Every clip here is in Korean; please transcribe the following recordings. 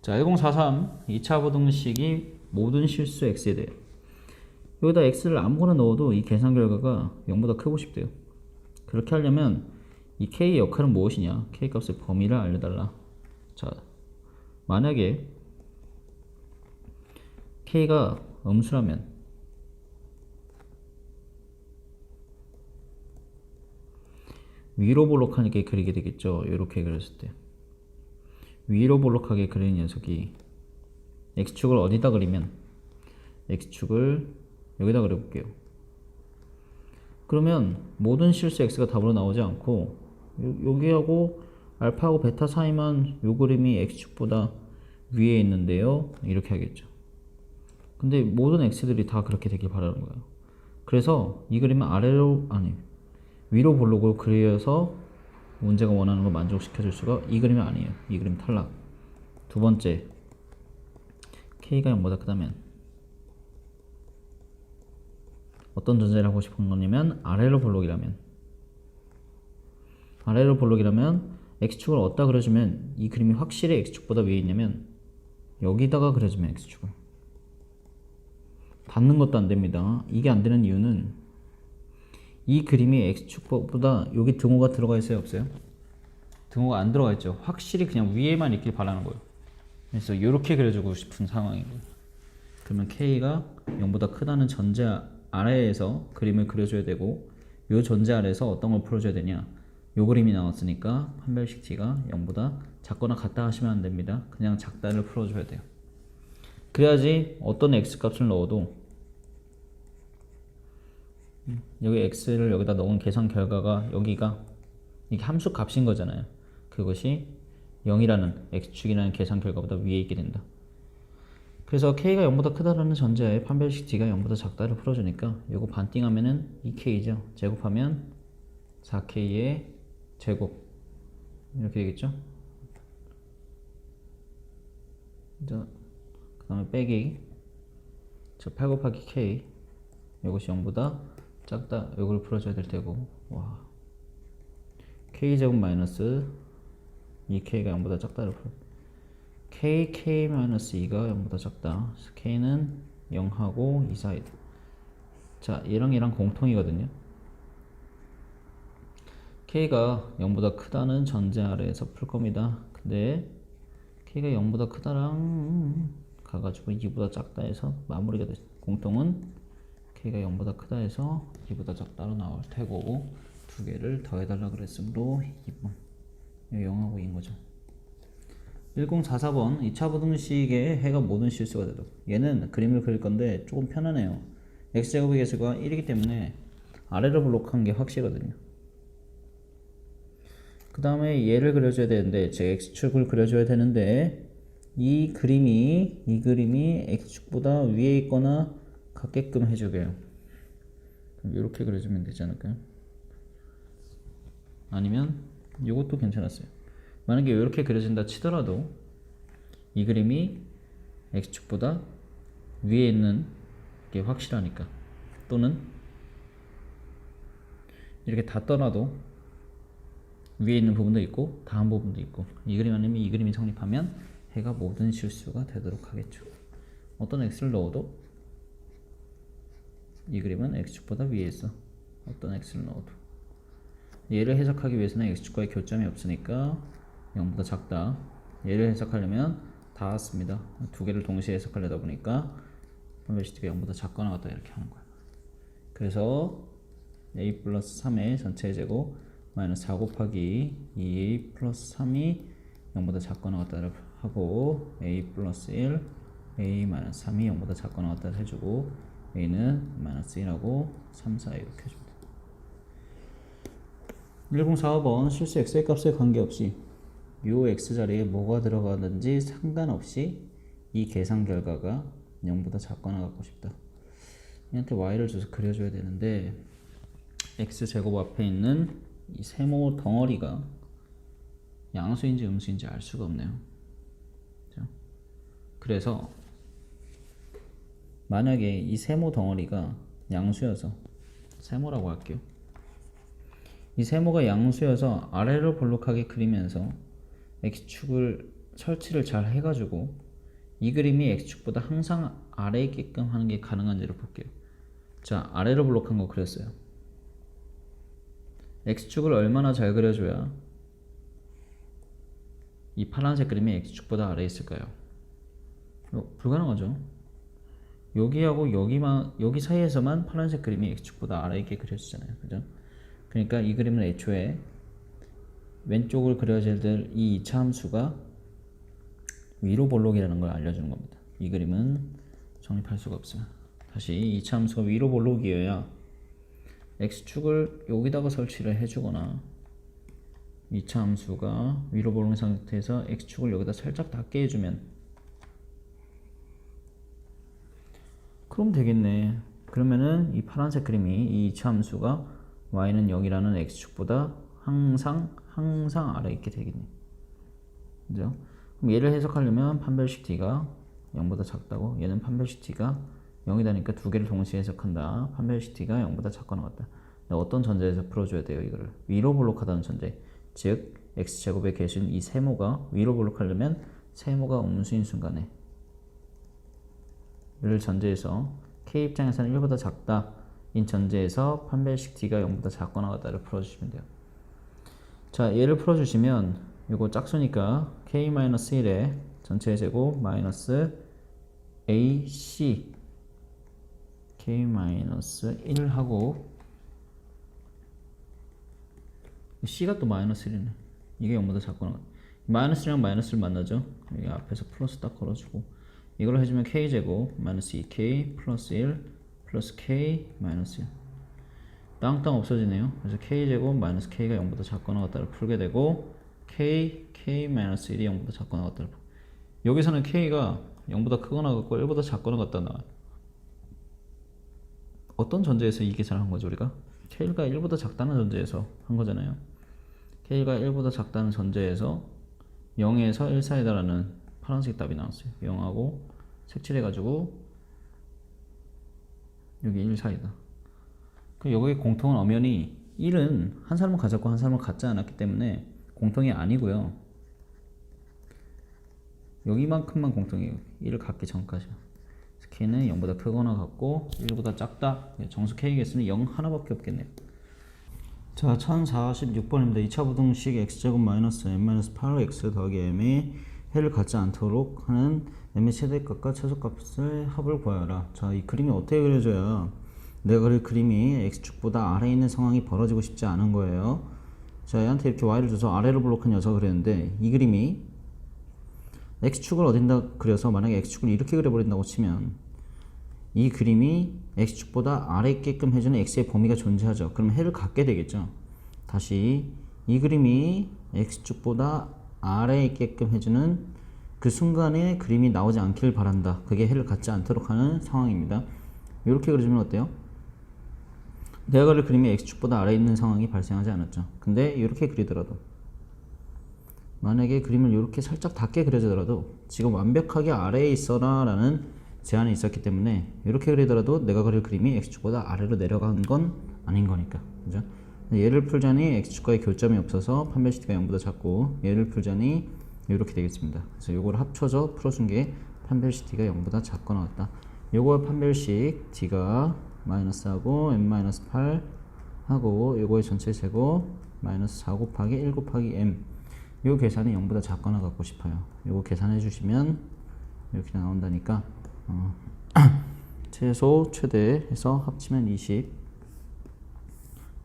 자, 1043 2차 부등식이 모든 실수 x에 대해 여기다 x를 아무거나 넣어도 이 계산 결과가 0보다 크고 싶대요. 그렇게 하려면 이 k의 역할은 무엇이냐? k 값의 범위를 알려달라. 자, 만약에 k가 음수라면 위로 볼록하게 그리게 되겠죠. 이렇게 그렸을 때 위로 볼록하게 그리는 녀석이 x축을 어디다 그리면 x축을 여기다 그려볼게요. 그러면 모든 실수 x가 답으로 나오지 않고 여기하고 알파하고 베타 사이만 요 그림이 x축보다 위에 있는데요. 이렇게 하겠죠. 근데 모든 x들이 다 그렇게 되길 바라는 거예요. 그래서 이 그림은 아래로 아니 위로 볼록으로 그려서 문제가 원하는 걸 만족시켜 줄 수가 이 그림이 아니에요. 이 그림 탈락. 두 번째, k가 0보다 크다면 어떤 전제를 하고 싶은 거냐면 아래로 볼록이라면 x축을 어디다 그려주면 이 그림이 확실히 x축보다 위에 있냐면 여기다가 그려주면 x축을 닿는 것도 안 됩니다. 이게 안 되는 이유는 이 그림이 x축보다 여기 등호가 들어가 있어요, 없어요? 등호가 안 들어가 있죠. 확실히 그냥 위에만 있길 바라는 거예요. 그래서 이렇게 그려주고 싶은 상황이고, 그러면 k가 0보다 크다는 전제 아래에서 그림을 그려줘야 되고, 이 전제 아래에서 어떤 걸 풀어줘야 되냐? 이 그림이 나왔으니까 판별식 t가 0보다 작거나 같다 하시면 안 됩니다. 그냥 작다를 풀어줘야 돼요. 그래야지 어떤 x 값을 넣어도 여기 x를 여기다 넣은 계산 결과가 여기가 이게 함수 값인 거잖아요. 그것이 0이라는 x축이라는 계산 결과보다 위에 있게 된다. 그래서 k가 0보다 크다라는 전제하에 판별식 t가 0보다 작다를 풀어주니까 요거 반띵하면은 2k죠. 제곱하면 4k의 제곱 이렇게 되겠죠. 그 다음에 빼기 8 곱하기 k 이것이 0보다 작다 이걸 풀어줘야 될 테고, 와 k제곱 마이너스 2k가 0보다 작다를 풀어 k 마이너스 2가 0보다 작다. 그래서 k는 0하고 2 사이. 자, 얘랑 공통이거든요. k가 0보다 크다는 전제 아래에서 풀 겁니다. 근데 k가 0보다 크다랑 가가지고 2보다 작다 해서 마무리가 됐어. 공통은 k가 0보다 크다 해서 2보다 작다로 나올 테고, 두 개를 더해달라 그랬으므로 2번 0하고 2인 거죠. 1044번 2차 부등식의 해가 모든 실수가 되도. 얘는 그림을 그릴 건데 조금 편하네요. x제곱의 개수가 1이기 때문에 아래로 볼록한 게 확실하거든요. 그 다음에 얘를 그려줘야 되는데 제 x축을 그려줘야 되는데 이 그림이 x축보다 위에 있거나 같게끔 해주게요. 그럼 이렇게 그려주면 되지 않을까요? 아니면 이것도 괜찮았어요. 만약에 이렇게 그려진다 치더라도 이 그림이 x축보다 위에 있는 게 확실하니까, 또는 이렇게 다 떠나도 위에 있는 부분도 있고 다음 부분도 있고, 이 그림 아니면 이 그림이 성립하면 해가 모든 실수가 되도록 하겠죠. 어떤 x를 넣어도 이 그림은 x축보다 위에 있어. 어떤 x를 넣어도 얘를 해석하기 위해서는 x축과의 교점이 없으니까 0보다 작다. 얘를 해석하려면 닿았습니다. 두 개를 동시에 해석하려다 보니까 판별식가 0보다 작거나 같다 이렇게 하는 거야. 그래서 a 플러스 3의 전체 제곱 마이너스 4 곱하기 2a 플러스 3이 0보다 작거나 같다를 하고, a 플러스 1, a 마이너스 3이 0보다 작거나 같다를 해주고, a는 마이너스 1하고 3, 4 이렇게 해줍니다. 1045번 실수 x의 값에 관계없이 요 x 자리에 뭐가 들어가든지 상관없이 이 계산 결과가 0보다 작거나 같고 싶다. 얘한테 y를 줘서 그려줘야 되는데 x제곱 앞에 있는 이 세모 덩어리가 양수인지 음수인지 알 수가 없네요. 그래서 만약에 이 세모 덩어리가 양수여서 세모라고 할게요. 이 세모가 양수여서 아래로 볼록하게 그리면서 x축을 설치를 잘 해가지고 이 그림이 X축보다 항상 아래에 있게끔 하는 게 가능한지를 볼게요. 자, 아래로 블록한 거 그렸어요. X축을 얼마나 잘 그려줘야 이 파란색 그림이 X축보다 아래에 있을까요? 불가능하죠. 여기하고 여기 사이에서만 파란색 그림이 X축보다 아래에 있게 그려지잖아요. 그죠? 그러니까 이 그림은 애초에 왼쪽을 그려야 될 이 2차 함수가 위로 볼록이라는 걸 알려주는 겁니다. 이 그림은 정립할 수가 없어요. 다시 2차 함수가 위로 볼록이어야 X축을 여기다가 설치를 해주거나 2차 함수가 위로 볼록 상태에서 X축을 여기다 살짝 닿게 해주면 그럼 되겠네. 그러면은 이 파란색 그림이 이 2차 함수가 y는 0이라는 X축보다 항상 아래에 있게 되겠네. 그죠? 그럼 얘를 해석하려면 판별식 t가 0보다 작다고, 얘는 판별식 t가 0이다니까 두 개를 동시에 해석한다. 판별식 t가 0보다 작거나 같다. 어떤 전제에서 풀어줘야 돼요? 이거를 위로 볼록하다는 전제, 즉 x제곱의 개수인 이 세모가 위로 볼록하려면 세모가 음수인 순간에 를 전제에서 k 입장에서는 1보다 작다 인 전제에서 판별식 t가 0보다 작거나 같다를 풀어주시면 돼요. 자, 얘를 풀어주시면 이거 짝수니까 k-1의 전체의 제곱 마이너스 ac k-1 하고 c가 또 마이너스 1이네. 이게 0보다 작거나 마이너스랑 마이너스를 만나죠. 여기 앞에서 플러스 딱 걸어주고 이걸 해주면 k제곱 마이너스 2k 플러스 1 플러스 k 마이너스 1 땅땅 없어지네요. 그래서 k제곱 마이너스 k가 0보다 작거나 같다를 풀게 되고 k 마이너스 1이 0보다 작거나 같다를 풀고 여기서는 k가 0보다 크거나 같고 1보다 작거나 같다 나와요. 어떤 전제에서 이 계산을 한 거죠 우리가? k가 1보다 작다는 전제에서 한 거잖아요. k가 1보다 작다는 전제에서 0에서 1 사이다라는 파란색 답이 나왔어요. 0하고 색칠해가지고 여기 1 사이다. 그 여기 공통은 엄연히 1은 한 사람은 가졌고 한 사람은 갖지 않았기 때문에 공통이 아니고요. 여기만큼만 공통이에요. 1을 갖기 전까지. k는 0보다 크거나 같고 1보다 작다. 정수 k 개수는 0 하나밖에 없겠네요. 자, 1046번입니다. 2차 부등식 x제곱 마이너스 n-8x 더하기 m이 해를 갖지 않도록 하는 m의 최대값과 최소값의 합을 구하여라. 자, 이 그림이 어떻게 그려져야 내가 그릴 그림이 x축보다 아래에 있는 상황이 벌어지고 싶지 않은 거예요. 자, 얘한테 이렇게 y를 줘서 아래로 블록한 녀석을 그렸는데 이 그림이 x축을 어딘다 그려서 만약에 x축을 이렇게 그려버린다고 치면 이 그림이 x축보다 아래에 있게끔 해주는 x의 범위가 존재하죠. 그럼 해를 갖게 되겠죠. 다시 이 그림이 x축보다 아래에 있게끔 해주는 그 순간에 그림이 나오지 않길 바란다. 그게 해를 갖지 않도록 하는 상황입니다. 이렇게 그려주면 어때요? 내가 그릴 그림이 x축보다 아래에 있는 상황이 발생하지 않았죠. 근데 이렇게 그리더라도 만약에 그림을 이렇게 살짝 닿게 그려주더라도 지금 완벽하게 아래에 있어라 라는 제한이 있었기 때문에 이렇게 그리더라도 내가 그릴 그림이 x축보다 아래로 내려간 건 아닌 거니까. 그죠? 얘를 풀자니 x축과의 교점이 없어서 판별식 t가 0보다 작고 얘를 풀자니 이렇게 되겠습니다. 그래서 요거를 합쳐서 풀어준 게 판별식 t가 0보다 작거나 같다. 요거 판별식 t가 마이너스하고 m-8 하고 요거의 전체 제곱 마이너스 4 곱하기 1 곱하기 m 요 계산이 0보다 작거나 같고 싶어요. 요거 계산해 주시면 이렇게 나온다니까 최소 최대 해서 합치면 20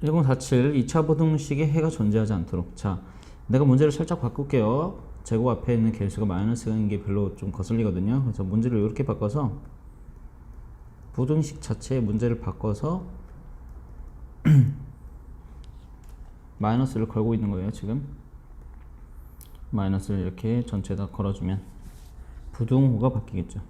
1047 2차 부등식에 해가 존재하지 않도록. 자, 내가 문제를 살짝 바꿀게요. 제곱 앞에 있는 개수가 마이너스인 게 별로 좀 거슬리거든요. 그래서 문제를 이렇게 바꿔서 부등식 자체의 문제를 바꿔서 마이너스를 걸고 있는 거예요. 지금 마이너스를 이렇게 전체에다 걸어주면 부등호가 바뀌겠죠.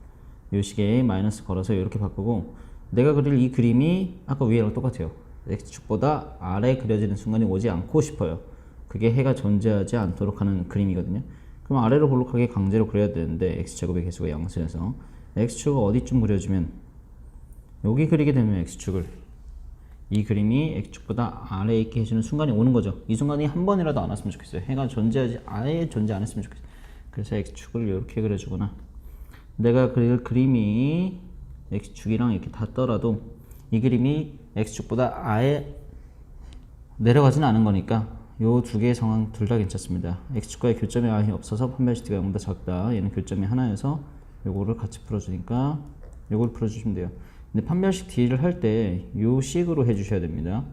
이 식에 마이너스 걸어서 이렇게 바꾸고 내가 그릴 이 그림이 아까 위에랑 똑같아요. x축보다 아래 그려지는 순간이 오지 않고 싶어요. 그게 해가 존재하지 않도록 하는 그림이거든요. 그럼 아래로 볼록하게 강제로 그려야 되는데 x제곱의 개수가 양수여서 x축을 어디쯤 그려주면 여기 그리게 되면 x축을 이 그림이 x축보다 아래에 있게 해주는 순간이 오는 거죠. 이 순간이 한 번이라도 안 왔으면 좋겠어요. 해가 존재하지 아예 존재 안 했으면 좋겠어요. 그래서 x축을 이렇게 그려주거나, 내가 그릴 그림이 x축이랑 이렇게 닿더라도 이 그림이 x축보다 아예 내려가지는 않은 거니까 요 두 개의 상황 둘 다 괜찮습니다. x축과의 교점이 아예 없어서 판별시티가 0보다 작다. 얘는 교점이 하나여서 요거를 같이 풀어주니까 요걸 풀어주시면 돼요. 근데 판별식 D를 할 때 요 식으로 해주셔야 됩니다.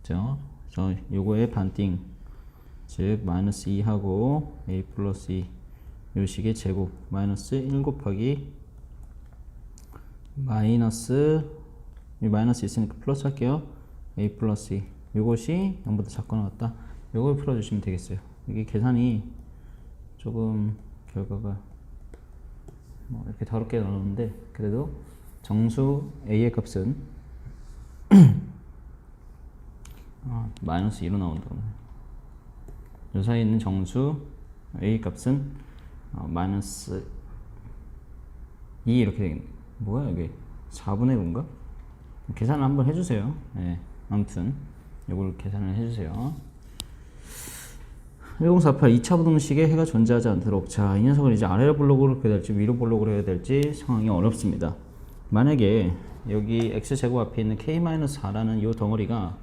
그죠? 그래서 요거의 반띵, 즉 마이너스 2하고 a 플러스 2 요 식의 제곱 마이너스 1 곱하기 마이너스, 이 마이너스 있으니까 플러스 할게요. a 플러스 2 요것이 0보다 작거나 같다. 요걸 풀어주시면 되겠어요. 이게 계산이 조금 결과가 뭐 이렇게 더럽게 나오는데, 그래도 정수 a의 값은 마이너스 2로 나온다. 요 사이에 있는 정수 a 값은 마이너스 2 이렇게 되겠네. 뭐야 이게 4분의 5인가? 계산을 한번 해주세요. 네, 아무튼 이걸 계산을 해주세요. 1048 2차 부등식에 해가 존재하지 않도록, 자, 이 녀석을 이제 아래로 볼록으로 그려야 될지 위로 볼록으로 해야 될지 상황이 어렵습니다. 만약에 여기 x제곱 앞에 있는 k-4라는 이 덩어리가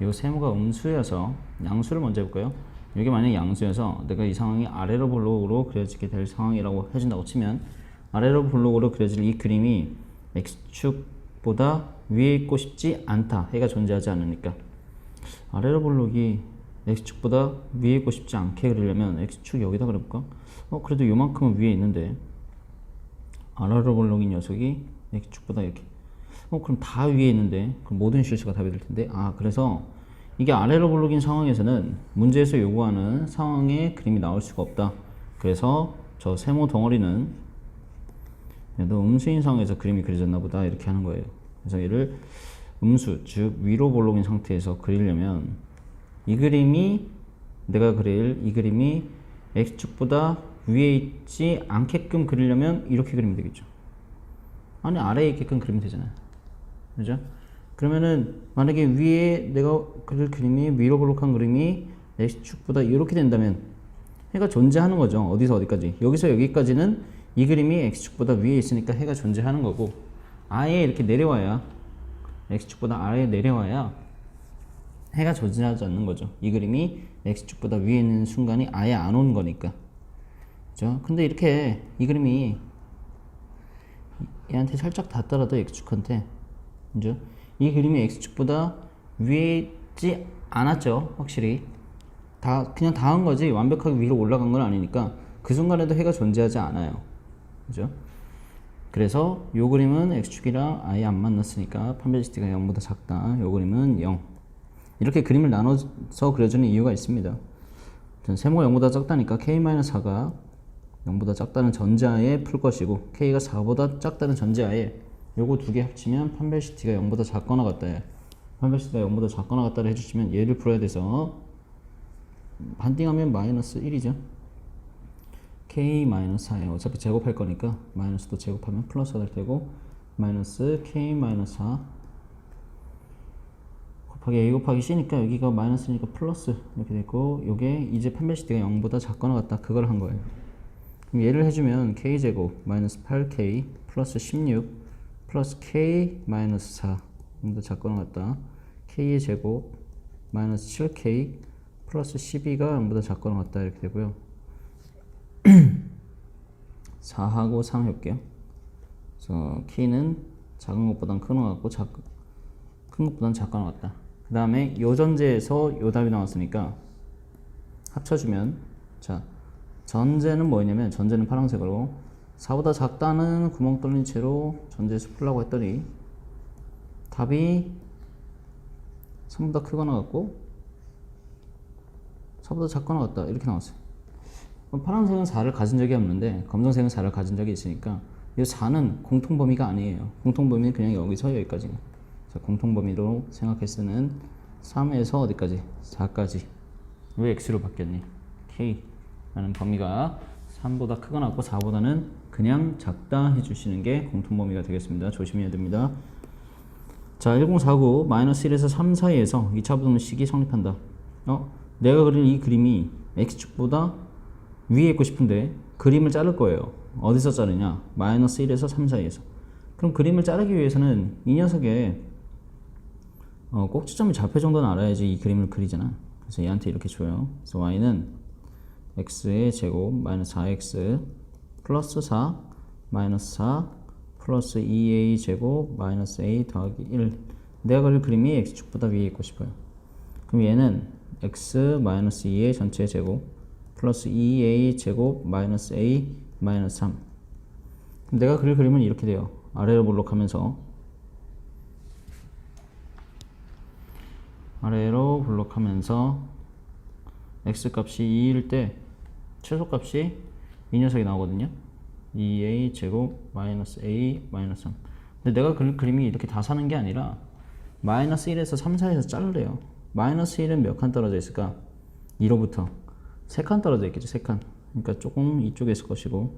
이 세모가 음수여서, 양수를 먼저 해볼까요? 이게 만약에 양수여서 내가 이 상황이 아래로 볼록으로 그려지게 될 상황이라고 해준다고 치면, 아래로 볼록으로 그려질 이 그림이 x축보다 위에 있고 싶지 않다. 해가 존재하지 않으니까. 아래로 볼록이 x축보다 위에 있고 싶지 않게 그리려면 x축 여기다 그려볼까? 그래도 요만큼은 위에 있는데 아래로 볼록인 녀석이 x축보다 이렇게, 그럼 다 위에 있는데 그럼 모든 실수가 답이 될 텐데, 그래서 이게 아래로 볼록인 상황에서는 문제에서 요구하는 상황의 그림이 나올 수가 없다. 그래서 저 세모 덩어리는 너 음수인 상황에서 그림이 그려졌나 보다 이렇게 하는 거예요. 그래서 얘를 음수, 즉 위로 볼록인 상태에서 그리려면 이 그림이, 내가 그릴 이 그림이 x축보다 위에 있지 않게끔 그리려면 이렇게 그리면 되겠죠. 아니 아래에 있게끔 그리면 되잖아요. 그죠? 그러면은 만약에 위에 내가 그릴 그림이 위로 볼록한 그림이 x축보다 이렇게 된다면 해가 존재하는 거죠. 어디서 어디까지? 여기서 여기까지는 이 그림이 x축보다 위에 있으니까 해가 존재하는 거고, 아예 이렇게 내려와야, x축보다 아래에 내려와야 해가 존재하지 않는 거죠. 이 그림이 x축보다 위에 있는 순간이 아예 안 온 거니까. 그죠? 근데 이렇게 이 그림이 얘한테 살짝 닿더라도 x축한테, 그죠? 이 그림이 x축보다 위에 있지 않았죠. 확실히 그냥 닿은 거지 완벽하게 위로 올라간 건 아니니까 그 순간에도 해가 존재하지 않아요. 그죠? 그래서 요 그림은 x축이랑 아예 안 만났으니까 판별시티가 0보다 작다. 요 그림은 0. 이렇게 그림을 나눠서 그려주는 이유가 있습니다. 세모가 0보다 작다니까 k-4가 0보다 작다는 전제하에 풀 것이고, k가 4보다 작다는 전제하에 요거 두 개 합치면 판별시티가 0보다 작거나 같다. 판별시티가 0보다 작거나 같다를 해주시면 얘를 풀어야 돼서 반띵하면 마이너스 1이죠. k-4에 어차피 제곱할 거니까 마이너스도 제곱하면 플러스가 될 테고, 마이너스 k-4 곱하기 a 곱하기 c니까 여기가 마이너스니까 플러스 이렇게 되고, 요게 이제 판별시티가 0보다 작거나 같다. 그걸 한 거예요. 그럼 얘를 해주면 k제곱 마이너스 8k 플러스 16 플러스 k-4 0보다 작거나 같다. k의 제곱 마이너스 7k 플러스 12가 0보다 작거나 같다. 이렇게 되고요. 4하고 3 해볼게요. 그래서 k는 작은 것보단 큰 것 같고 큰 것보단 작거나 같다. 그 다음에 요 전제에서 요 답이 나왔으니까 합쳐주면, 자, 전제는 뭐였냐면, 전제는 파란색으로 4보다 작다는 구멍 뚫린 채로 전제에서 풀라고 했더니 답이 3보다 크거나 같고 4보다 작거나 같다 이렇게 나왔어요. 파란색은 4를 가진 적이 없는데 검정색은 4를 가진 적이 있으니까 이 4는 공통범위가 아니에요. 공통범위는 그냥 여기서 여기까지. 자, 공통범위로 생각했을 때는 3에서 어디까지? 4까지. 왜 x로 바뀌었니? k라는 범위가 3보다 크거나 같고 4보다는 그냥 작다 해주시는 게 공통범위가 되겠습니다. 조심해야 됩니다. 자, 1049 마이너스 1에서 3 사이에서 2차 부등식이 성립한다. 내가 그린 이 그림이 x축보다 위에 있고 싶은데 그림을 자를 거예요. 어디서 자르냐? 마이너스 1에서 3 사이에서. 그럼 그림을 자르기 위해서는 이 녀석의 꼭지점이 좌표 정도는 알아야지 이 그림을 그리잖아. 그래서 얘한테 이렇게 줘요. 그래서 y는 x의 제곱 마이너스 4x 플러스 4 마이너스 4 플러스 2a 제곱 마이너스 a 더하기 1. 내가 그릴 그림이 x축보다 위에 있고 싶어요. 그럼 얘는 x 마이너스 2의 전체 제곱 플러스 2a 제곱 마이너스 a 마이너스 3. 그럼 내가 그릴 그림은 이렇게 돼요. 아래로 블록하면서 x 값이 2일 때 최소값이 이 녀석이 나오거든요. 2a 제곱 마이너스 a 마이너스 3. 근데 내가 그릴 그림이 이렇게 다 사는 게 아니라 마이너스 1에서 3 사이에서 자르래요. 마이너스 1은 몇 칸 떨어져 있을까? 2로부터 3칸 떨어져 있겠죠. 3칸. 그러니까 조금 이쪽에 있을 것이고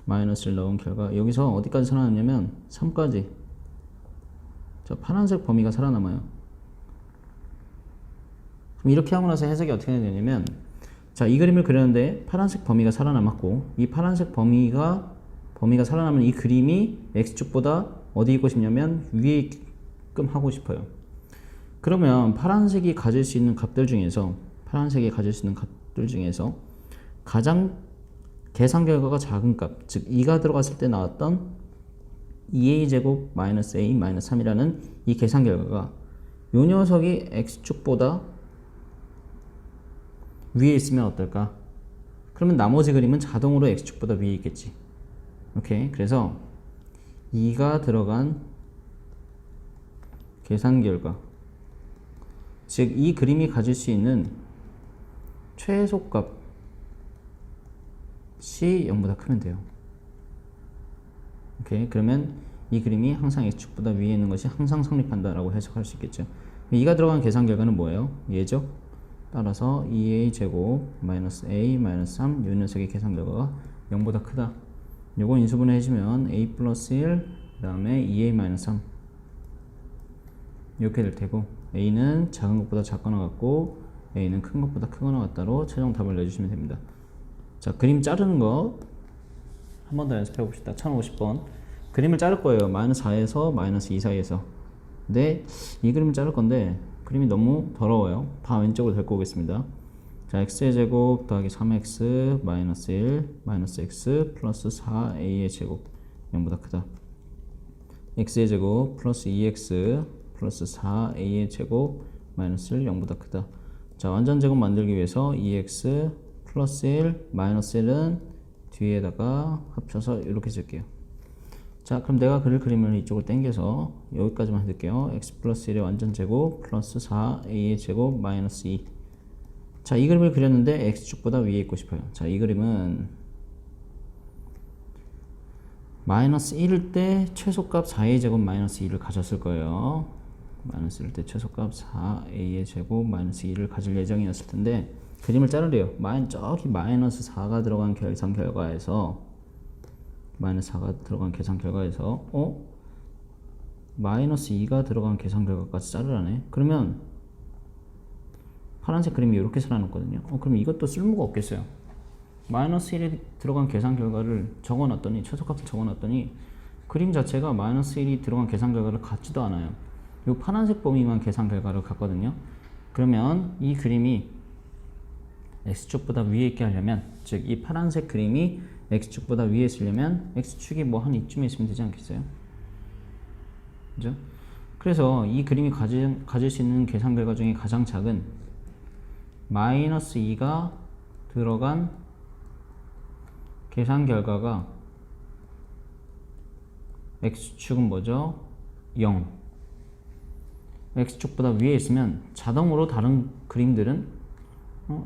마이너스를 넣은 결과 여기서 어디까지 살아남냐면 3까지. 저 파란색 범위가 살아남아요. 그럼 이렇게 하고 나서 해석이 어떻게 되냐면 자, 이 그림을 그렸는데 파란색 범위가 살아남았고 이 파란색 범위가 살아남은 이 그림이 x축보다 어디 있고 싶냐면 위에 있게끔 하고 싶어요. 그러면 파란색이 가질 수 있는 값들 중에서 가장 계산 결과가 작은 값, 즉 2가 들어갔을 때 나왔던 2a 제곱 마이너스 a 마이너스 3이라는 이 계산 결과가 요 녀석이 x축보다 위에 있으면 어떨까? 그러면 나머지 그림은 자동으로 x축보다 위에 있겠지. 오케이. 그래서 2가 들어간 계산 결과, 즉 이 그림이 가질 수 있는 최소값이 0보다 크면 돼요. 오케이. 그러면 이 그림이 항상 x축보다 위에 있는 것이 항상 성립한다라고 해석할 수 있겠죠. 2가 들어간 계산 결과는 뭐예요? 얘죠. 따라서 2a 제곱 마이너스 a 마이너스 3 요 녀석의 계산 결과가 0보다 크다. 요거 인수분해 해주면 a 플러스 1 그 다음에 2a 마이너스 3 이렇게 될 테고 a는 작은 것보다 작거나 같고 a는 큰 것보다 크거나 같다로 최종 답을 내주시면 됩니다. 자, 그림 자르는 거 한 번 더 연습해 봅시다. 1050번 그림을 자를 거예요. 마이너스 4에서 마이너스 2 사이에서. 근데 이 그림을 자를 건데 그림이 너무 더러워요. 다 왼쪽으로 데리고 오겠습니다. 자, x의 제곱 더하기 3x 마이너스 1 마이너스 x 플러스 4a의 제곱 0보다 크다. x의 제곱 플러스 2x 플러스 4a의 제곱 마이너스 1 0보다 크다. 자, 완전 제곱 만들기 위해서 2x 플러스 1 마이너스 1은 뒤에다가 합쳐서 이렇게 쓸게요. 자, 그럼 내가 그릴 그림을 이쪽으로 당겨서 여기까지만 해둘게요. x 플러스 1의 완전 제곱 플러스 4a의 제곱 마이너스 2. 자, 이 그림을 그렸는데 x축보다 위에 있고 싶어요. 자, 이 그림은 마이너스 1일 때 최소값 4a 제곱 마이너스 2를 가졌을 거예요. 마이너스 1일 때 최소값 4a의 제곱 마이너스 2를 가질 예정이었을 텐데 그림을 자르래요. 저기 마이너스 4가 들어간 계산 결과에서 마이너스 4가 들어간 계산 결과에서 마이너스 2가 들어간 계산 결과까지 자르라네. 그러면 파란색 그림이 이렇게 살아났거든요. 그럼 이것도 쓸모가 없겠어요. 마이너스 1이 들어간 계산 결과를 적어놨더니 최소값을 적어놨더니 그림 자체가 마이너스 1이 들어간 계산 결과를 갖지도 않아요. 이 파란색 범위만 계산 결과를 갖거든요. 그러면 이 그림이 x축보다 위에 있게 하려면, 즉 이 파란색 그림이 x축보다 위에 있으려면 x축이 뭐 한 이쯤에 있으면 되지 않겠어요? 그죠? 그래서 이 그림이 가질 수 있는 계산 결과 중에 가장 작은 마이너스 2가 들어간 계산 결과가 x축은 뭐죠? 0. x축보다 위에 있으면 자동으로 다른 그림들은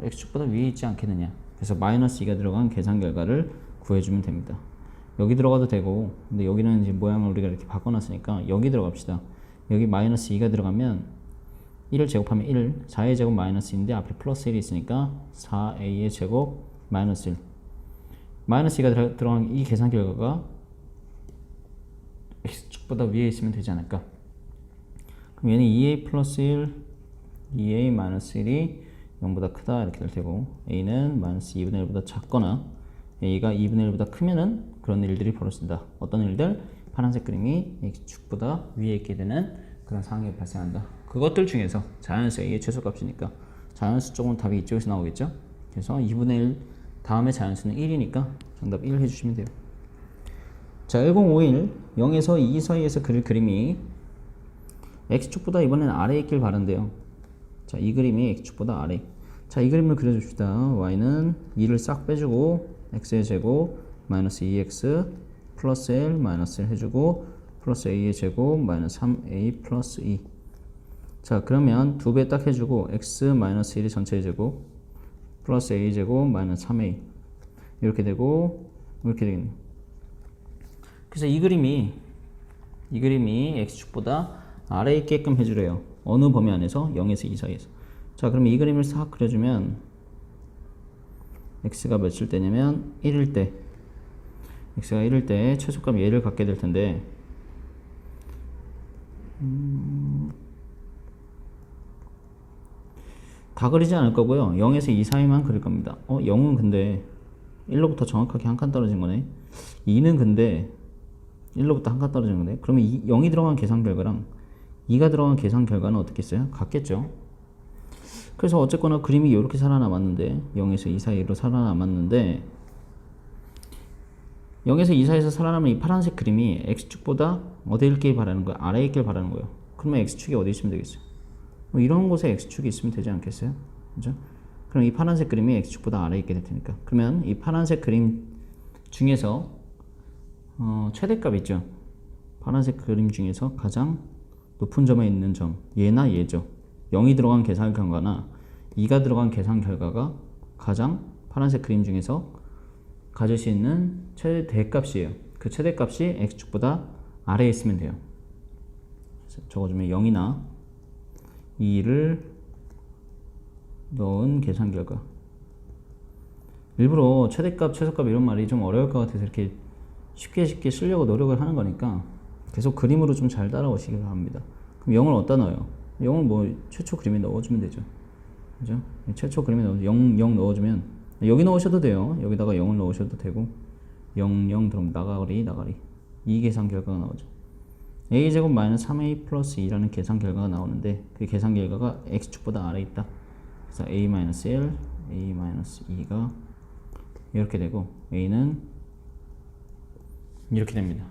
x축보다 위에 있지 않겠느냐. 그래서 마이너스 2가 들어간 계산 결과를 구해주면 됩니다. 여기 들어가도 되고, 근데 여기는 이제 모양을 우리가 이렇게 바꿔놨으니까 여기 들어갑시다. 여기 마이너스 2가 들어가면 1을 제곱하면 1, 4의 제곱 마이너스 2인데 앞에 플러스 1이 있으니까 4a의 제곱 마이너스 1. 마이너스 2가 들어간 이 계산 결과가 x축보다 위에 있으면 되지 않을까. 그럼 얘는 2a 플러스 1, 2a 마이너스 1이 0보다 크다 이렇게 될 테고 a는 마이너스 2분의 1보다 작거나 a가 2분의 1보다 크면은 그런 일들이 벌어진다. 어떤 일들? 파란색 그림이 x축보다 위에 있게 되는 그런 상황이 발생한다. 그것들 중에서 자연수 a의 최소값이니까 자연수 쪽은 답이 이쪽에서 나오겠죠. 그래서 2분의 1 다음에 자연수는 1이니까 정답 1 해주시면 돼요. 자, 1051 0에서 2 사이에서 그릴 그림이 x축보다 이번에는 아래에 있길 바란대요. 자, 이 그림이 x축보다 아래. 자, 이 그림을 그려줍시다. y는 2를 싹 빼주고 x의 제곱 마이너스 2x 플러스 l 마이너스 1 해주고 플러스 a의 제곱 마이너스 3a 플러스 2. 자, 그러면 2배 딱 해주고 x 마이너스 1이 전체의 제곱 플러스 a 제곱 마이너스 3a 이렇게 되고 이렇게 되겠네요. 그래서 이 그림이 x축보다 아래에 있게끔 해주래요. 어느 범위 안에서? 0에서 2 사이에서. 자, 그럼 이 그림을 싹 그려주면 x가 몇일 때냐면 1일 때 x가 1일 때 최소값 얘를 갖게 될 텐데 다 그리지 않을 거고요. 0에서 2 사이만 그릴 겁니다. 0은 근데 1로부터 정확하게 한 칸 떨어진 거네. 2는 근데 1로부터 한 칸 떨어진 거네. 그러면 0이 들어간 계산 결과랑 2가 들어간 계산 결과는 어떻게 했어요? 같겠죠. 그래서 어쨌거나 그림이 이렇게 살아남았는데 0에서 2 사이로 살아남았는데 0에서 2 사이에서 살아남은 이 파란색 그림이 x축보다 어디에 있길 바라는 거야? 아래에 있길 바라는 거예요. 그러면 x축이 어디 있으면 되겠어요? 뭐 이런 곳에 x축이 있으면 되지 않겠어요? 그죠? 그럼 이 파란색 그림이 x축보다 아래에 있게 될 테니까. 그러면 이 파란색 그림 중에서 최대값 있죠? 파란색 그림 중에서 가장 높은 점에 있는 점, 얘나 얘죠. 0이 들어간 계산 결과나 2가 들어간 계산 결과가 가장 파란색 그림 중에서 가질 수 있는 최대값이에요. 그 최대값이 x축보다 아래에 있으면 돼요. 적어주면 0이나 2를 넣은 계산 결과. 일부러 최대값, 최소값 이런 말이 좀 어려울 것 같아서 이렇게 쉽게 쓰려고 노력을 하는 거니까 계속 그림으로 좀 잘 따라오시기 바랍니다. 그럼 0을 어디다 넣어요? 0을 뭐 최초 그림에 넣어주면 되죠. 그죠? 최초 그림에 0 넣어주면 여기 넣으셔도 돼요. 여기다가 0을 넣으셔도 되고 0 들어오면 나가리 이 계산 결과가 나오죠. a제곱 마이너스 3a 플러스 2라는 계산 결과가 나오는데 그 계산 결과가 x축보다 아래에 있다. 그래서 a 마이너스 1, a 마이너스 2가 이렇게 되고 a는 이렇게 됩니다.